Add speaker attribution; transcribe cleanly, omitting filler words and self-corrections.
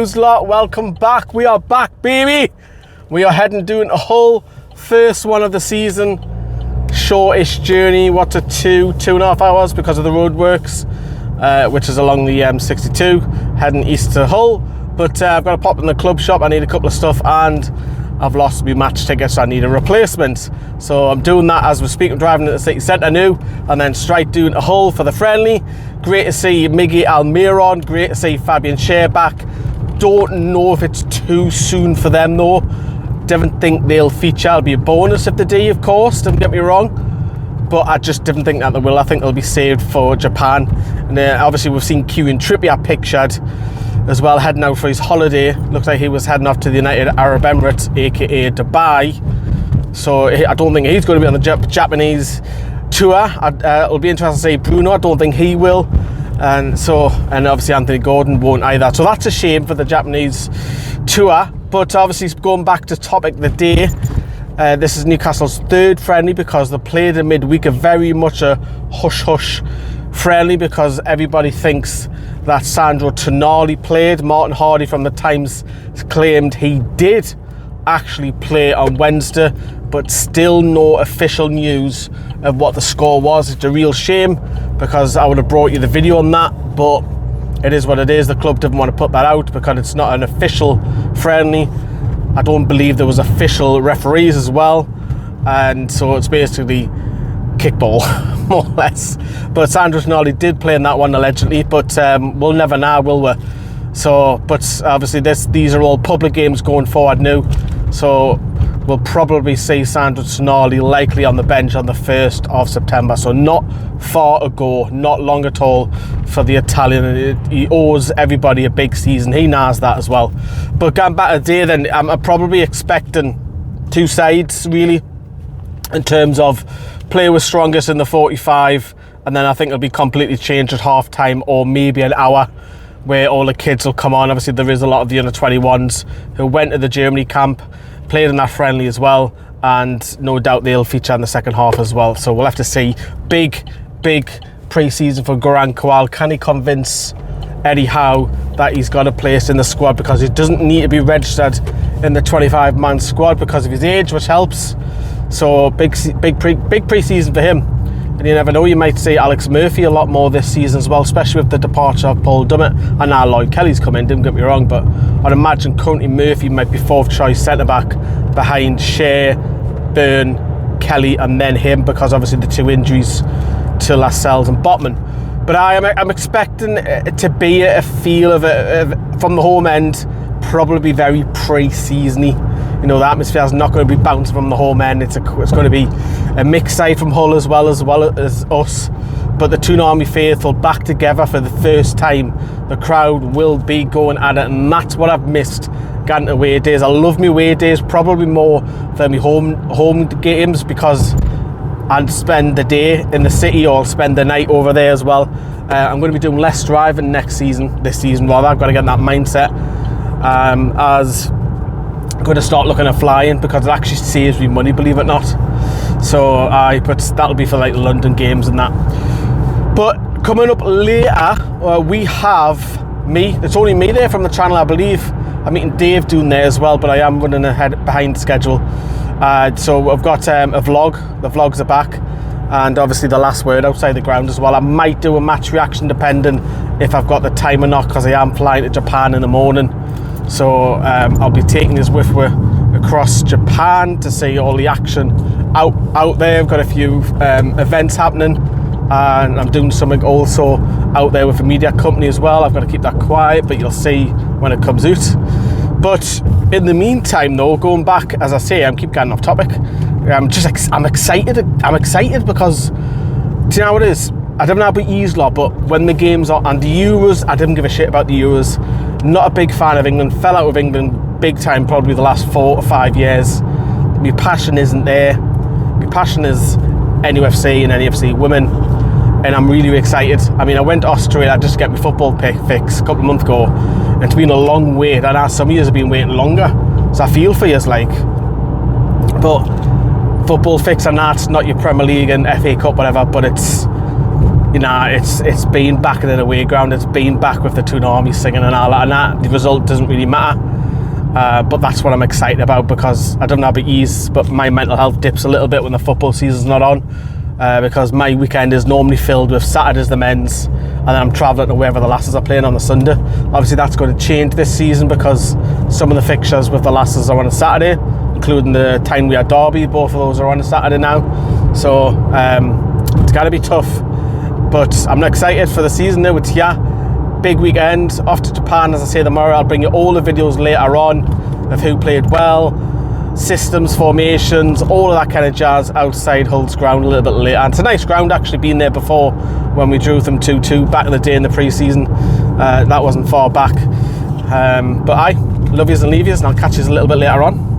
Speaker 1: Lot, welcome back. We are back, baby. We are heading doing a whole first one of the season. Shortish journey, what's a 2.5 hours because of the roadworks, which is along the M62, heading east to Hull. But I've got to pop in the club shop. I need a couple of stuff, and I've lost my match tickets, so I need a replacement. So I'm doing that as we're speaking, driving to the city centre now, and then straight doing a Hull for the friendly. Great to see Miggy Almiron, great to see Fabian Schär back. Don't know if it's too soon for them though. Didn't think they'll feature. It'll be a bonus if they do, of course, don't get me wrong, but I just didn't think that they will. I think they'll be saved for Japan. And obviously we've seen Kieran Trippier pictured as well, heading out for his holiday. Looks like he was heading off to the United Arab Emirates, aka Dubai, so I don't think he's going to be on the Japanese tour. It'll be interesting to see Bruno. I don't think he will. And obviously Anthony Gordon won't either. So that's a shame for the Japanese tour. But obviously going back to topic of the day, this is Newcastle's third friendly because they played in midweek, a very much a hush-hush friendly because everybody thinks that Sandro Tonali played. Martin Hardy from the Times claimed he did actually play on Wednesday, but still no official news of what the score was. It's a real shame because I would have brought you the video on that, but it is what it is. The club didn't want to put that out because it's not an official friendly. I don't believe there was official referees as well, and so it's basically kickball more or less. But Sandro Tonali did play in that one allegedly, but we'll never know, will we? So, but obviously these are all public games going forward now, so we'll probably see Sandro Tonali likely on the bench on the 1st of September. So not far ago, not long at all for the Italian. He owes everybody a big season. He knows that as well. But going back a day then, I'm probably expecting two sides really in terms of player was strongest in the 45, and then I think it'll be completely changed at half time or maybe an hour where all the kids will come on. Obviously there is a lot of the under 21s who went to the Germany camp, played in that friendly as well, and no doubt they'll feature in the second half as well. So we'll have to see. Big pre-season for Goran Kowal. Can he convince Eddie Howe that he's got a place in the squad, because he doesn't need to be registered in the 25-man squad because of his age, which helps. So big pre-season for him. And you never know, you might see Alex Murphy a lot more this season as well, especially with the departure of Paul Dummett. And now Lloyd Kelly's come in, don't get me wrong, but I'd imagine currently Murphy might be fourth choice centre-back behind Schär, Byrne, Kelly, and then him, because obviously the two injuries to Lascelles and Botman. But I'm expecting it to be a feel of it from the home end, probably very pre-season-y. You know, the atmosphere is not going to be bouncing from the home end. It's going to be a mixed side from Hull as well as us. But the Toon Army faithful back together for the first time. The crowd will be going at it, and that's what I've missed going to away days. I love my away days probably more than my home games, because I'd spend the day in the city or spend the night over there as well. I'm going to be doing less driving this season rather. I've got to get in that mindset as I'm going to start looking at flying, because it actually saves me money, believe it or not. So but that'll be for like the London games and that. But coming up later, we have me. It's only me there from the channel, I believe. I'm meeting Dave doing there as well, but I am running ahead behind schedule. So I've got a vlog. The vlogs are back, and obviously the last word outside the ground as well. I might do a match reaction depending if I've got the time or not, because I am flying to Japan in the morning. So I'll be taking this with me across Japan to see all the action out there. I've got a few events happening, and I'm doing something also out there with a media company as well. I've got to keep that quiet, but you'll see when it comes out. But in the meantime though, going back, as I say, I keep getting off topic. I'm excited. I'm excited because, do you know what it is? I don't know about E's lot, but when the games are, and the Euros, I didn't give a shit about the Euros. Not a big fan of England. Fell out of England big time probably the last 4 or 5 years. My passion isn't there. My passion is NUFC and NUFC women, and I'm really excited. I mean, I went to Australia just to get my football fix a couple of months ago, and it's been a long wait. I know some of you have been waiting longer, so I feel for you, like. But football fix and that's not your Premier League and FA Cup, whatever, but it's it's been back in an away ground. It's been back with the Toon Army singing and all that, and that the result doesn't really matter. But that's what I'm excited about, because I don't know about ease, but my mental health dips a little bit when the football season's not on, because my weekend is normally filled with Saturdays the men's, and then I'm travelling to wherever the lasses are playing on the Sunday. Obviously that's going to change this season, because some of the fixtures with the lasses are on a Saturday, including the time we had Derby. Both of those are on a Saturday now, so it's going to be tough. But I'm excited for the season now. It's here. Big weekend. Off to Japan, as I say, tomorrow. I'll bring you all the videos later on of who played well, systems, formations, all of that kind of jazz outside Hull's ground a little bit later. And it's a nice ground, actually, been there before when we drew them 2-2 back in the day in the pre-season. That wasn't far back. But love yous and leave yous, and I'll catch yous a little bit later on.